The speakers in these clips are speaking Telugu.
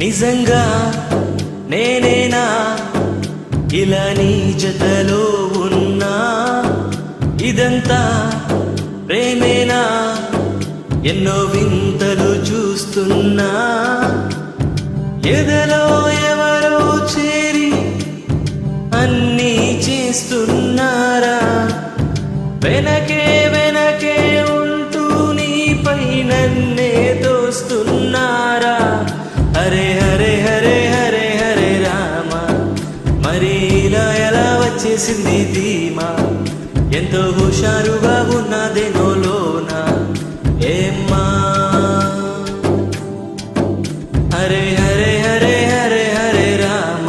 నిజంగా నేనేనా ఇలా నీ జతలో ఉన్నా? ఇదంతా ప్రేమేనా? ఎన్నో వింతలు చూస్తున్నా. ఎదలో ఎవరో చేరి అన్నీ చేస్తున్నారా? వెనకే వెనకే ఉంటూ నీపై నన్నే దోస్తున్నారా? హరే హరే హరే హరే హరే రామ, మరి ఇలా ఎలా వచ్చేసింది ధీమా? ఎంతో హుషారుగా ఉన్నదేనో లోన ఏమ్మా? హరే హరే హరే హరే హరే రామ,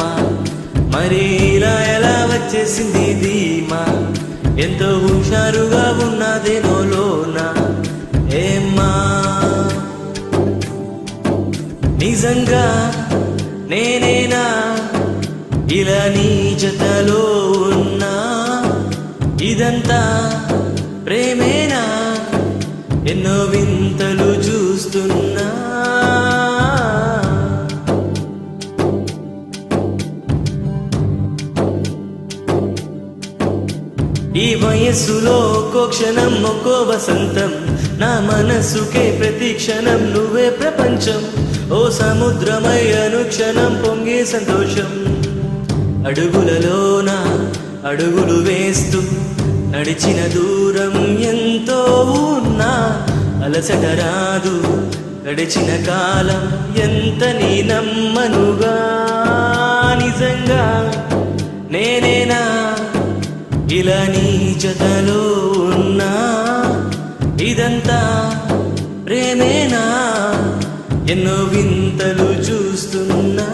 మరి ఇలా ఎలా వచ్చేసింది ధీమా? ఎంతో హుషారుగా ఉన్నదేనో లోన ఏమ్మా? నిజంగా నేనేనా ఇలా నీ జతలో ఉన్నా? ఇదంతా ప్రేమేనా? ఎన్నో వింతలు చూస్తున్నా. ఈ వయస్సులో ఒక్కో క్షణం ఒక్కో వసంతం, నా మనసుకే ప్రతి క్షణం నువ్వే ప్రపంచం. ఓ సముద్రమై అనుక్షణం పొంగే సంతోషం. అడుగులలోన అడుగులు వేస్తూ నడిచిన దూరం ఎంతో ఉన్నా, అలసట రాదు గడిచిన కాలం ఎంత నీ నమ్మనుగా? నిజంగా నేనేనా ఇలా నీ జతలో ఉన్నా? ఇదంతా ప్రేమేనా? ఎన్నో వింతలు చూస్తున్నా.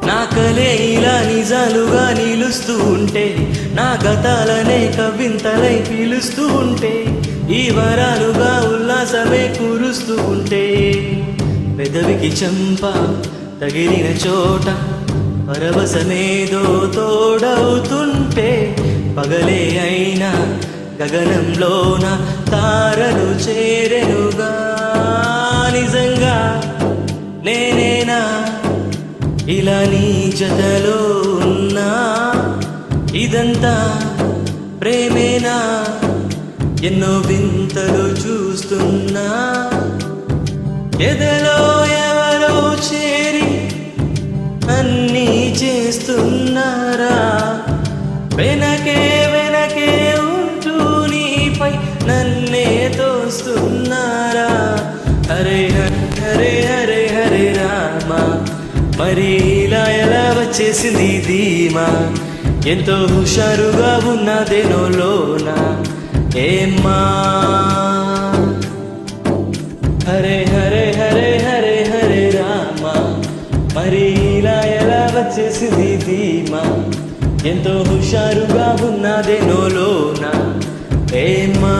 నా కలే ఇలా నిజాలుగా నిలుస్తూ ఉంటే, నా గతాలనే కవింతలై పిలుస్తూ ఉంటే, ఈ వరాలుగా ఉల్లాసమే కురుస్తూ ఉంటే, పెదవికి చెంప తగిలిన చోట పరవశమేదో తోడవుతుంటే, పగలే అయినా గగనంలోన తారలు చేరెనుగా. నిజంగా నేనేనా ఇలా నీ జతలో ఉన్నా? ఇదంతా ప్రేమేనా? ఎన్నో వింతలు చూస్తున్నా. ఎదలో ఎవరో చేరి అన్నీ చేస్తున్నారా? వెనకే వెనకే ఉంటూ నీపై నన్నే తోస్తున్నారా? హరే హరే హరే హరే రామ, మరి ఇలా ఎలా వచ్చేసింది ధీమా? ఎంతో హుషారుగా ఉన్నదేనో లోన ఏమ్మా? హరే హరే హరే హరే హరే రామ, మరి ఇలా ఎలా వచ్చేసింది ధీమా? ఎంతో హుషారుగా ఉన్నదేనో లోన ఏమ్మా?